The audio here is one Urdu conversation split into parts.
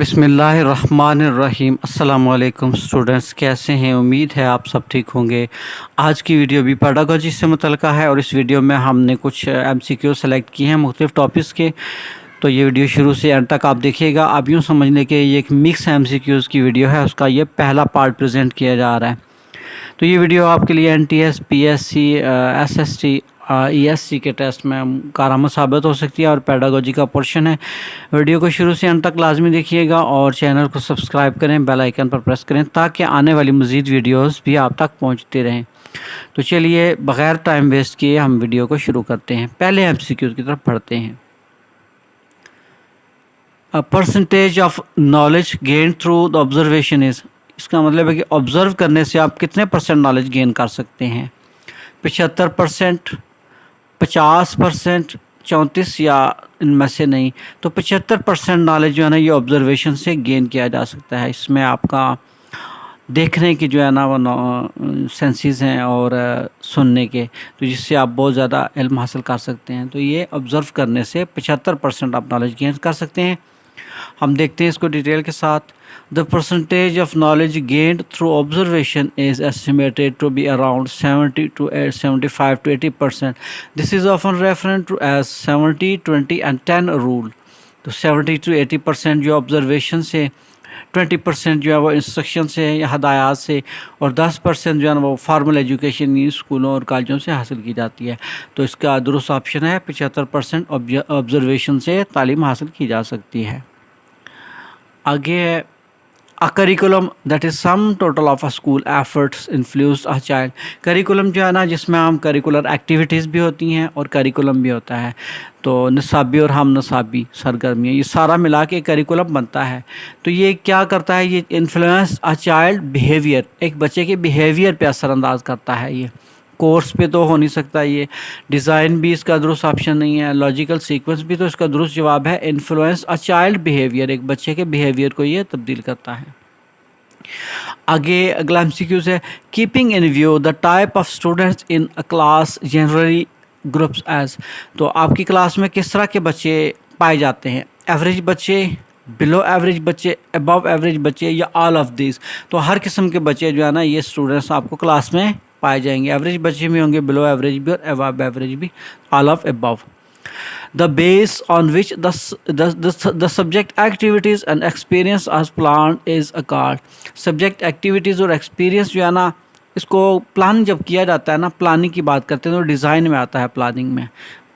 بسم اللہ الرحمن الرحیم۔ السلام علیکم اسٹوڈنٹس، کیسے ہیں؟ امید ہے آپ سب ٹھیک ہوں گے۔ آج کی ویڈیو بھی پیڈاگوجی سے متعلقہ ہے اور اس ویڈیو میں ہم نے کچھ MCQ سلیکٹ کیے ہیں مختلف ٹاپکس کے، تو یہ ویڈیو شروع سے اینڈ تک آپ دیکھیے گا۔ آپ یوں سمجھ لیں کہ یہ ایک مکس MCQs کی ویڈیو ہے، اس کا یہ پہلا پارٹ پریزنٹ کیا جا رہا ہے۔ تو یہ ویڈیو آپ کے لیے NTS PSC SST ESC کے ٹیسٹ میں کارآمد ثابت ہو سکتی ہے اور پیڈاگوجی کا پورشن ہے۔ ویڈیو کو شروع سے اینڈ تک لازمی دیکھیے گا اور چینل کو سبسکرائب کریں، بیل آئیکن پر پریس کریں تاکہ آنے والی مزید ویڈیوز بھی آپ تک پہنچتے رہیں۔ تو چلیے بغیر ٹائم ویسٹ کیے ہم ویڈیو کو شروع کرتے ہیں۔ پہلے MCQ کی طرف پڑھتے ہیں۔ Percentage of knowledge gain through the observation is, اس کا مطلب ہے کہ آبزرو کرنے سے آپ کتنے % نالج گین کر سکتے ہیں؟ 75%، 50%، 34 یا ان میں سے نہیں؟ تو 75% نالج جو ہے نا یہ آبزرویشن سے گین کیا جا سکتا ہے۔ اس میں آپ کا دیکھنے کی جو ہے نا وہ سینسز ہیں اور سننے کے، تو جس سے آپ بہت زیادہ علم حاصل کر سکتے ہیں۔ تو یہ آبزرو کرنے سے 75% آپ نالج گین کر سکتے ہیں۔ ہم دیکھتے ہیں اس کو ڈیٹیل کے ساتھ۔ The percentage of knowledge gained through observation is estimated to be around 75 to 80%. This is often referred to as 70, 20 and 10 rule. تو 70 to 80% جو observation سے، 20% جو ہے وہ انسٹرکشن سے یا ہدایات سے، اور 10% جو ہے نا وہ فارمل ایجوکیشن اسکولوں اور کالجوں سے حاصل کی جاتی ہے۔ تو اس کا درست آپشن ہے 75% آبزرویشن سے تعلیم حاصل کی جا سکتی ہے۔ آگے ہے A curriculum that is sum total of a school efforts influenced a child. Curriculum جو ہے نا جس میں ہم کریکولر ایکٹیویٹیز بھی ہوتی ہیں اور کریکولم بھی ہوتا ہے، تو نصابی اور ہم نصابی سرگرمیاں، یہ سارا ملا کے کریکولم بنتا ہے۔ تو یہ کیا کرتا ہے؟ یہ انفلوئنس a child behavior، ایک بچے کے بیہیویئر پہ اثر انداز کرتا ہے۔ یہ کورس پہ تو ہو نہیں سکتا، یہ ڈیزائن بھی اس کا درست آپشن نہیں ہے، لاجیکل سیکوینس بھی، تو اس کا درست جواب ہے انفلوئنس اے چائلڈ بیہیویئر، ایک بچے کے بیہیویئر کو یہ تبدیل کرتا ہے۔ آگے اگلا MCQ ہے keeping in view the type of students in class generally groups as, تو آپ کی کلاس میں کس طرح کے بچے پائے جاتے ہیں؟ ایوریج بچے، بلو ایوریج بچے، ابو ایوریج بچے، یا آل آف دیز؟ تو ہر قسم کے بچے جو ہے نا یہ اسٹوڈنٹس آپ کو کلاس میں پائے جائیں گے۔ ایوریج بچے بھی ہوں گے، بلو ایوریج بھی اور ابو ایوریج بھی، all of above. The base on which the subject activities and experience as planned is a called. Subject activities اور experience جو ہے نا اس کو پلان جب کیا جاتا ہے نا، پلاننگ کی بات کرتے ہیں تو ڈیزائن میں آتا ہے۔ پلاننگ میں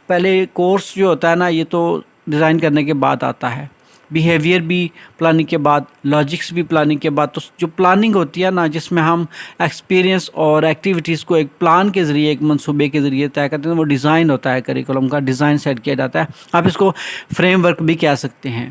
پہلے کورس جو ہوتا ہے نا یہ تو ڈیزائن کرنے کے بعد آتا ہے، بیہیویئر بھی پلاننگ کے بعد، لاجکس بھی پلاننگ کے بعد۔ تو جو پلاننگ ہوتی ہے نا جس میں ہم ایکسپیرینس اور ایکٹیویٹیز کو ایک پلان کے ذریعے، ایک منصوبے کے ذریعے طے کرتے ہیں، وہ ڈیزائن ہوتا ہے۔ کریکولم کا ڈیزائن سیٹ کیا جاتا ہے، آپ اس کو فریم ورک بھی کہہ سکتے ہیں۔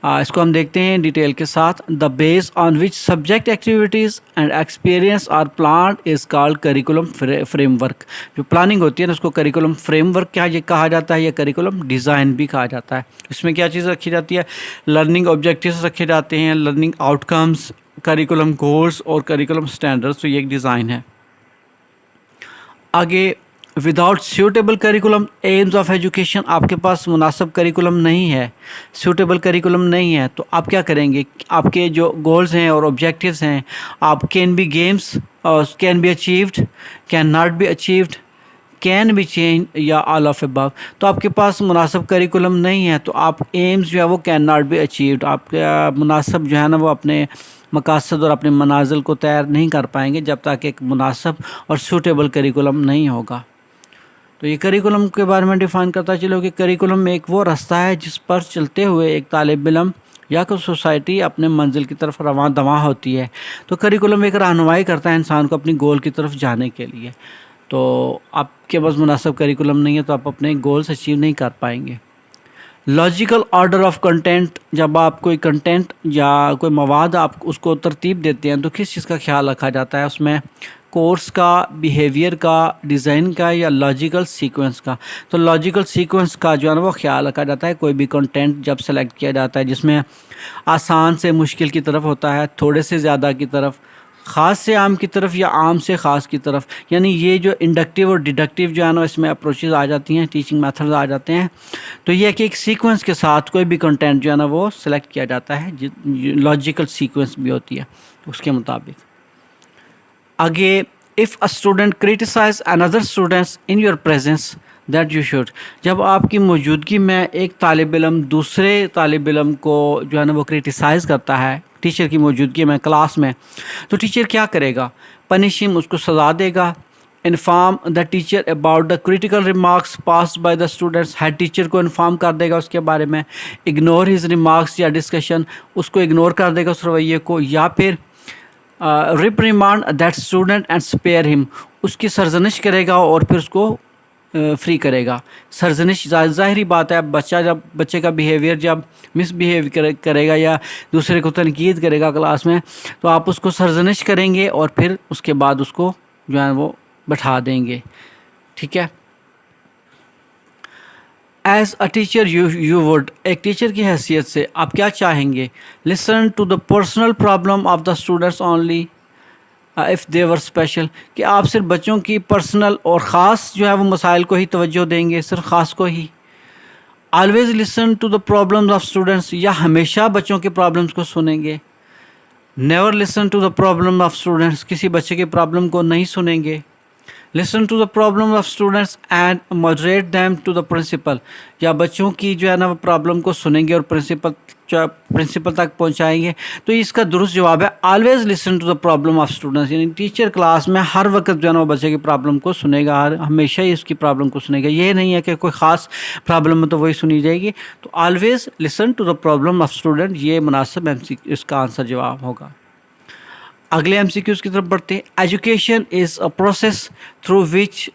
اس کو ہم دیکھتے ہیں ڈیٹیل کے ساتھ۔ The base on which subject activities and experience are planned is called curriculum framework. جو پلاننگ ہوتی ہے نا اس کو کریکولم فریم ورک کہا جاتا ہے یا کریکولم ڈیزائن بھی کہا جاتا ہے۔ اس میں کیا چیز رکھی جاتی ہے؟ لرننگ آبجیکٹیوز رکھے جاتے ہیں، learning outcomes, curriculum goals اور کریکولم اسٹینڈرڈز، تو یہ ایک ڈیزائن ہے۔ آگے without suitable curriculum aims of education, آپ کے پاس مناسب کریکولم نہیں ہے، سیوٹیبل کریکولم نہیں ہے، تو آپ کیا کریں گے؟ آپ کے جو گولز ہیں اور آبجیکٹیوز ہیں، آپ can be games, can be achieved, can not be achieved, can be change, یا آل آف ابو۔ تو آپ کے پاس مناسب کریکولم نہیں ہے تو آپ ایمز جو ہے وہ کین ناٹ بی اچیوڈ، آپ کا مناسب جو ہے نا وہ اپنے مقاصد اور اپنے منازل کو طے نہیں کر پائیں گے جب تک ایک مناسب اور سوٹیبل کریکولم نہیں ہوگا۔ تو یہ کریکولم کے بارے میں ڈیفائن کرتا چلو کہ کریکولم ایک وہ راستہ ہے جس پر چلتے ہوئے ایک طالب علم یا کوئی سوسائٹی اپنے منزل کی طرف رواں دواں ہوتی ہے۔ تو کریکولم ایک رہنمائی کرتا ہے انسان کو اپنی گول کی طرف جانے کے لیے۔ تو آپ کے پاس مناسب کریکولم نہیں ہے تو آپ اپنے گولز اچیو نہیں کر پائیں گے۔ لاجیکل آرڈر آف کنٹینٹ، جب آپ کوئی کنٹینٹ یا کوئی مواد آپ اس کو ترتیب دیتے ہیں تو کس چیز کا خیال رکھا جاتا ہے اس میں؟ کورس کا، بیہیویئر کا، ڈیزائن کا، یا لاجیکل سیکوینس کا؟ تو لاجیکل سیکوینس کا جو ہے نا وہ خیال رکھا جاتا ہے۔ کوئی بھی کنٹینٹ جب سلیکٹ کیا جاتا ہے جس میں آسان سے مشکل کی طرف ہوتا ہے، تھوڑے سے زیادہ کی طرف، خاص سے عام کی طرف یا عام سے خاص کی طرف، یعنی یہ جو انڈکٹیو اور ڈیڈکٹیو جو ہے نا اس میں اپروچز آ جاتی ہیں، ٹیچنگ میتھڈز آ جاتے ہیں. تو یہ ہے کہ ایک سیکوینس کے ساتھ کوئی بھی کنٹینٹ جو ہے نا وہ سلیکٹ کیا جاتا ہے، لاجیکل سیکوینس بھی ہوتی ہے اس کے مطابق. آگے if a student criticize another students in your presence that you should، جب آپ کی موجودگی میں ایک طالب علم دوسرے طالب علم کو جو ہے نا وہ کریٹیسائز کرتا ہے ٹیچر کی موجودگی میں کلاس میں، تو ٹیچر کیا کرے گا؟ پنش ہم، اس کو سزا دے گا. Inform the teacher about the critical remarks passed by the students, head teacher کو انفارم کر دے گا اس کے بارے میں. اگنور ہز ریمارکس یا ڈسکشن، اس کو اگنور کر دے گا اس رویے کو. یا پھر ریپریمانڈ دیٹ اسٹوڈنٹ اینڈ اسپیئر ہم، اس کی سرزنش کرے گا اور پھر اس کو فری کرے گا. سرزنش ظاہری بات ہے، بچے کا بیہیویئر جب مس بیہیو کرے گا یا دوسرے کو تنقید کرے گا کلاس میں، تو آپ اس کو سرزنش کریں گے اور پھر اس کے بعد اس کو جو ہے وہ بٹھا دیں گے. ٹھیک ہے. As a teacher you would, ایک ٹیچر کی حیثیت سے آپ کیا چاہیں گے؟ Listen to the personal problem of the students only if they were special, کہ آپ صرف بچوں کی پرسنل اور خاص جو ہے وہ مسائل کو ہی توجہ دیں گے، صرف خاص کو ہی. Always listen to the problems of students, یا ہمیشہ بچوں کے پرابلمس کو سنیں گے. Never listen to the problem of students, کسی بچے کے پرابلم کو نہیں سنیں گے. Listen to the problem of students and moderate them to the principal, یا بچوں کی جو ہے نا وہ پرابلم کو سنیں گے اور پرنسپل تک پہنچائیں گے. تو اس کا درست جواب ہے always listen to the problem of students, یعنی ٹیچر کلاس میں ہر وقت جو ہے نا وہ بچے کی پرابلم کو سنے گا، ہمیشہ ہی اس کی پرابلم کو سنے گا. یہ نہیں ہے کہ کوئی خاص پرابلم ہے تو وہی سنی جائے گی. تو always listen to the problem of student, یہ مناسب اس کا آنسر جواب ہوگا. اگلے ایم سی کیوز کی طرف بڑھتے ہیں. Education is a process through which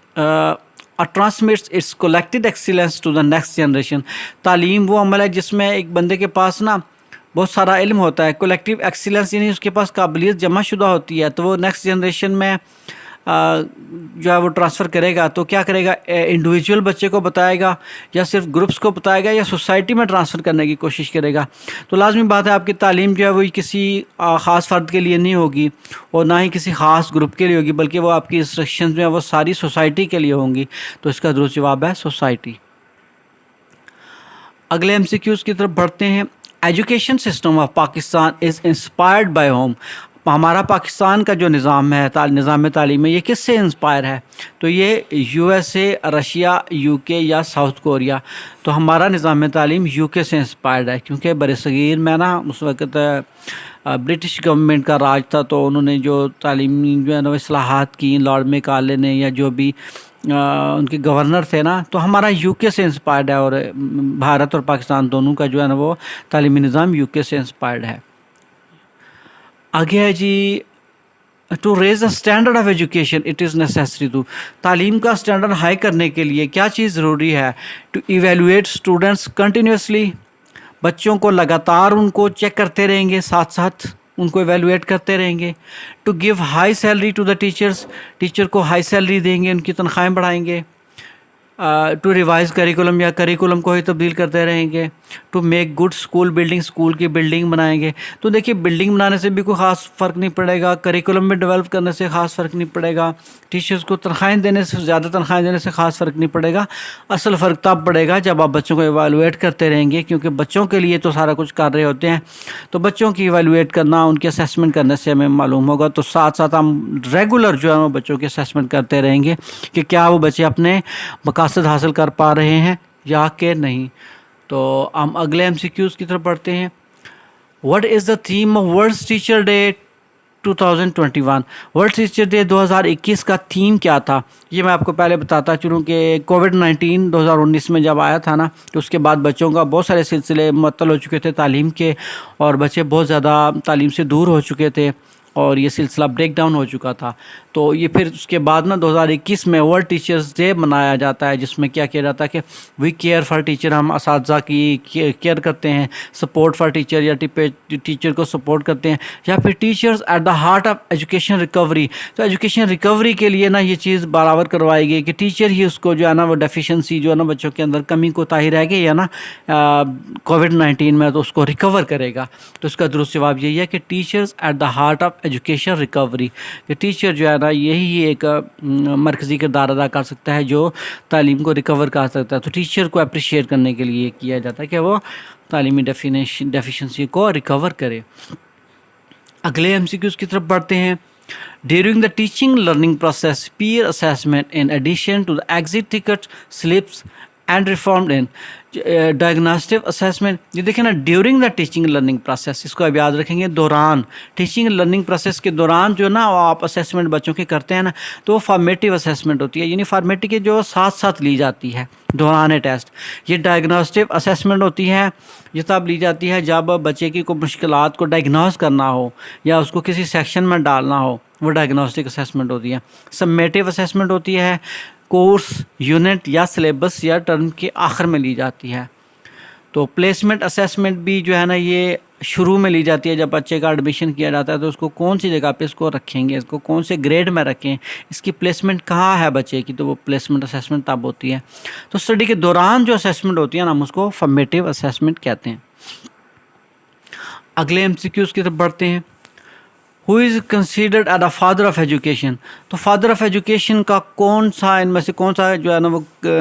transmits its collected excellence to the next generation. تعلیم وہ عمل ہے جس میں ایک بندے کے پاس نا بہت سارا علم ہوتا ہے، کولیکٹیو ایکسیلنس یعنی اس کے پاس قابلیت جمع شدہ ہوتی ہے، تو وہ نیکسٹ جنریشن میں جو ہے وہ ٹرانسفر کرے گا. تو کیا کرے گا؟ انڈیویجول بچے کو بتائے گا یا صرف گروپس کو بتائے گا یا سوسائٹی میں ٹرانسفر کرنے کی کوشش کرے گا. تو لازمی بات ہے آپ کی تعلیم جو ہے وہ کسی خاص فرد کے لیے نہیں ہوگی اور نہ ہی کسی خاص گروپ کے لیے ہوگی، بلکہ وہ آپ کی انسٹرکشنز جو ہیں وہ ساری سوسائٹی کے لیے ہوں گی. تو اس کا درست جواب ہے سوسائٹی. اگلے ایم سی کیوز کی طرف بڑھتے ہیں. Education system of Pakistan is inspired by whom, ہمارا پاکستان کا جو نظام ہے نظام تعلیم ہے یہ کس سے انسپائر ہے؟ تو یہ U S A, Russia, you کے یا ساؤتھ کوریا. تو ہمارا نظام تعلیم یو کے سے انسپائرڈ ہے، کیونکہ برصغیر میں نا اس وقت برٹش گورنمنٹ کا راج تھا، تو انہوں نے جو تعلیمی جو ہے نا اصلاحات کی لارڈ میکالے نے یا جو بھی ان کے گورنر تھے نا، تو ہمارا یو کے سے انسپائرڈ ہے. اور بھارت اور پاکستان دونوں کا جو ہے نا وہ تعلیمی نظام یو کے سے انسپائرڈ ہے. آگے ہے جی to raise the standard of education it is necessary to, تعلیم کا اسٹینڈرڈ ہائی کرنے کے لیے کیا چیز ضروری ہے؟ ٹو ایویلویٹ اسٹوڈنٹس کنٹینیوسلی، بچوں کو لگاتار ان کو چیک کرتے رہیں گے، ساتھ ساتھ ان کو ایویلویٹ کرتے رہیں گے. To give high salary to the teachers, teacher کو ہائی سیلری دیں گے، ان کی تنخواہیں بڑھائیں گے. ٹو ریوائز کریکولم، یا کریکولم کو ہی تبدیل کرتے رہیں گے. To make good school building, school کی بلڈنگ بنائیں گے. تو دیکھیے بلڈنگ بنانے سے بھی کوئی خاص فرق نہیں پڑے گا، کریکولم میں ڈیولپ کرنے سے خاص فرق نہیں پڑے گا، ٹیچرس کو تنخواہیں دینے سے، زیادہ تنخواہیں دینے سے خاص فرق نہیں پڑے گا. اصل فرق تب پڑے گا جب آپ بچوں کو ایویلویٹ کرتے رہیں گے، کیونکہ بچوں کے لیے تو سارا کچھ کر رہے ہوتے ہیں. تو بچوں کی ایویلویٹ کرنا، ان کی اسیسمنٹ کرنے سے ہمیں معلوم ہوگا. تو ساتھ ساتھ ہم ریگولر جو ہے وہ بچوں کی اسیسمنٹ کرتے رہیں گے کہ کیا وہ بچے اپنے مقاصد حاصل کر پا رہے ہیں یا کہ نہیں. تو ہم اگلے ایم سی کیوز کی طرف پڑھتے ہیں. What is the theme of world teacher day 2021؟ World teacher day 2021 کا تھیم کیا تھا؟ یہ میں آپ کو پہلے بتاتا چلوں کہ کووڈ-19 2019 میں جب آیا تھا نا، تو اس کے بعد بچوں کا بہت سارے سلسلے معطل ہو چکے تھے تعلیم کے، اور بچے بہت زیادہ تعلیم سے دور ہو چکے تھے اور یہ سلسلہ بریک ڈاؤن ہو چکا تھا. تو یہ پھر اس کے بعد نا 2021 میں ورلڈ ٹیچرز ڈے منایا جاتا ہے، جس میں کیا کیا جاتا ہے کہ وی کیئر فار ٹیچر، ہم اساتذہ کی کیئر کرتے ہیں، سپورٹ فار ٹیچر یا ٹیچر کو سپورٹ کرتے ہیں، یا پھر teachers at the heart of education recovery. تو ایجوکیشن ریکوری کے لیے نا یہ چیز برابر کروائی گئی کہ ٹیچر ہی اس کو جو ہے نا وہ ڈیفیشنسی جو ہے نا بچوں کے اندر کمی کوتاہی رہ گئی ہے نا کووڈ-19 میں، تو اس کو ریکور کرے گا. تو اس کا درست جواب یہی ہے کہ teachers at the heart of education recovery, کہ ٹیچر جو ہے نا یہی ایک مرکزی کردار ادا کر سکتا ہے جو تعلیم کو ریکور کر سکتا ہے. تو ٹیچر کو اپریشیٹ کرنے کے لیے کیا جاتا ہے کہ وہ تعلیمی ڈیفیشنسی کو ریکور کرے. اگلے ایم سی کیوز کی طرف بڑھتے ہیں. During the teaching learning process peer assessment in addition to the exit ticket slips and reformed in diagnostic assessment. یہ دیکھیں نا during the teaching learning process, اس کو اب یاد رکھیں گے. دوران ٹیچنگ لرننگ پروسیس کے دوران جو نا آپ اسیسمنٹ بچوں کی کرتے ہیں نا تو وہ فارمیٹیو اسیسمنٹ ہوتی ہے، یعنی فارمیٹیو کے جو ساتھ ساتھ لی جاتی ہے دوران ٹیسٹ. یہ ڈائگنوسٹک اسیسمنٹ ہوتی ہے، یہ تب لی جاتی ہے جب بچے کی کوئی مشکلات کو ڈائگنوز کرنا ہو یا اس کو کسی سیکشن میں ڈالنا ہو، وہ ڈائگنوسٹک اسیسمنٹ ہوتی ہے. سمیٹیو اسیسمنٹ ہوتی ہے، کورس یونٹ یا سلیبس یا ٹرم کے آخر میں لی جاتی ہے. تو پلیسمنٹ اسیسمنٹ بھی جو ہے نا یہ شروع میں لی جاتی ہے، جب بچے کا ایڈمیشن کیا جاتا ہے تو اس کو کون سی جگہ پہ اس کو رکھیں گے، اس کو کون سے گریڈ میں رکھیں، اس کی پلیسمنٹ کہاں ہے بچے کی، تو وہ پلیسمنٹ اسیسمنٹ تب ہوتی ہے. تو اسٹڈی کے دوران جو اسیسمنٹ ہوتی ہے نا ہم اس کو فارمیٹیو اسیسمنٹ کہتے ہیں. اگلے ایم سی کیوز کی طرف بڑھتے ہیں. Who is considered at the father of education. تو فادر آف ایجوکیشن کا کون سا ان میں سے کون سا جو ہے نا وہ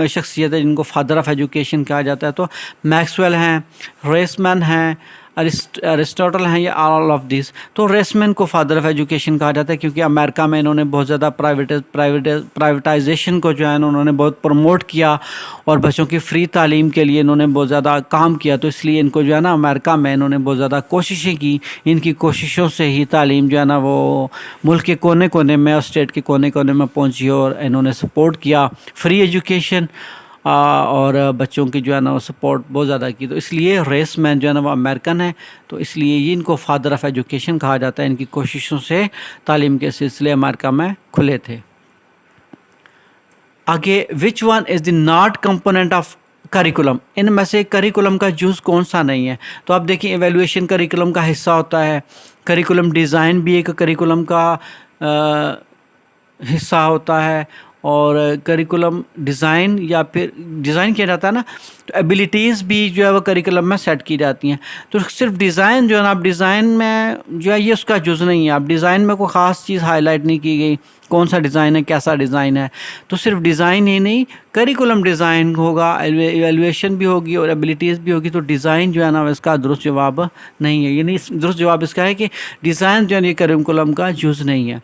شخصیت ہے جن کو فادر آف ایجوکیشن کہا جاتا ہے؟ تو میکسویل ہیں، ریسمن ہیں، ارسٹوٹل ہیں، یا آل آف دیس. تو ریسمن کو فادر آف ایجوکیشن کہا جاتا ہے کیونکہ امریکہ میں انہوں نے بہت زیادہ پرائیویٹائزیشن کو جو ہے نا انہوں نے بہت پروموٹ کیا اور بچوں کی فری تعلیم کے لیے انہوں نے بہت زیادہ کام کیا. تو اس لیے ان کو جو ہے نا امریکہ میں انہوں نے بہت زیادہ کوششیں کی. ان کی کوششوں سے ہی تعلیم جو ہے نا وہ ملک کے کونے کونے میں اور اسٹیٹ کے کونے کونے میں پہنچی اور انہوں نے سپورٹ کیا فری ایجوکیشن اور بچوں کی جو ہے نا وہ سپورٹ بہت زیادہ کی. تو اس لیے ریس مین جو ہے نا وہ امریکن ہے، تو اس لیے یہ ان کو فادر آف ایجوکیشن کہا جاتا ہے. ان کی کوششوں سے تعلیم کے سلسلے امریکہ میں کھلے تھے. آگے which one is the not component of curriculum. ان میں سے کریکولم کا جز کون سا نہیں ہے؟ تو آپ دیکھیں ایویلویشن کریکولم کا حصہ ہوتا ہے، کریکولم ڈیزائن بھی ایک کریکولم کا حصہ ہوتا ہے، اور کریکولم ڈیزائن یا پھر ڈیزائن کیا جاتا ہے نا تو ایبیلیٹیز بھی جو ہے وہ کریکولم میں سیٹ کی جاتی ہیں. تو صرف ڈیزائن جو ہے نا، اب ڈیزائن میں جو ہے یہ اس کا جز نہیں ہے. اب ڈیزائن میں کوئی خاص چیز ہائی لائٹ نہیں کی گئی کون سا ڈیزائن ہے، کیسا ڈیزائن ہے. تو صرف ڈیزائن ہی نہیں، کریکولم ڈیزائن ہوگا، ایویلویشن بھی ہوگی اور ایبیلیٹیز بھی ہوگی. تو ڈیزائن جو ہے نا اس کا درست جواب نہیں ہے، یعنی درست جواب اس کا ہے کہ ڈیزائن جو ہے یہ کریکولم کا جز نہیں ہے.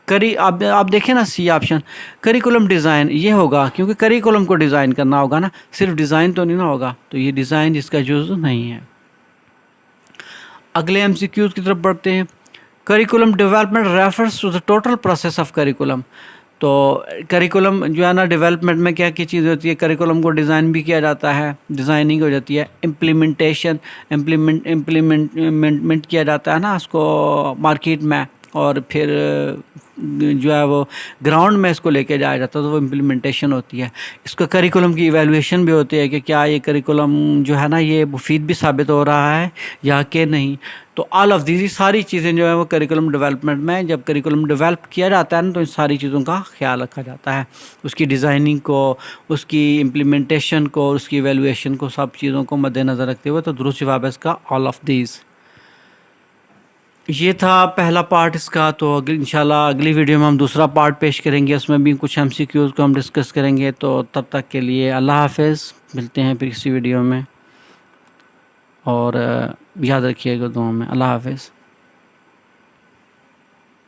آپ دیکھیں نا سی آپشن، کریکولم ڈیزائن یہ ہوگا کیونکہ کریکولم کو ڈیزائن کرنا ہوگا نا، صرف ڈیزائن تو نہیں نا ہوگا. تو یہ ڈیزائن جس کا جز نہیں ہے. اگلے ایم سی کیوز کی طرف بڑھتے ہیں. Curriculum development refers to the total process of curriculum. تو کریکولم جو ہے نا ڈیولپمنٹ میں کیا کی چیز ہوتی ہے؟ کریکولم کو ڈیزائن بھی کیا جاتا ہے، ڈیزائننگ ہو جاتی ہے، امپلیمنٹ کیا جاتا ہے نا اس کو مارکیٹ میں، اور پھر جو ہے وہ گراؤنڈ میں اس کو لے کے جایا جاتا ہے تو وہ امپلیمنٹیشن ہوتی ہے. اس کو کریکولم کی ایویلویشن بھی ہوتی ہے کہ کیا یہ کریکولم جو ہے نا یہ مفید بھی ثابت ہو رہا ہے یا کہ نہیں. تو آل آف دیز ساری چیزیں جو ہے وہ کریکولم ڈیولپمنٹ میں جب کریکولم ڈیولپ کیا جاتا ہے نا تو ان ساری چیزوں کا خیال رکھا جاتا ہے، اس کی ڈیزائننگ کو، اس کی امپلیمنٹیشن کو، اس کی ایویلویشن کو، سب چیزوں کو مد نظر رکھتے ہوئے. تو درست جواب ہے اس کا آل آف دیز. یہ تھا پہلا پارٹ اس کا. تو انشاءاللہ اگلی ویڈیو میں ہم دوسرا پارٹ پیش کریں گے، اس میں بھی کچھ ایم سی کیوز کو ہم ڈسکس کریں گے. تو تب تک کے لیے اللہ حافظ، ملتے ہیں پھر کسی ویڈیو میں، اور یاد رکھیے گا دعاؤں میں. اللہ حافظ.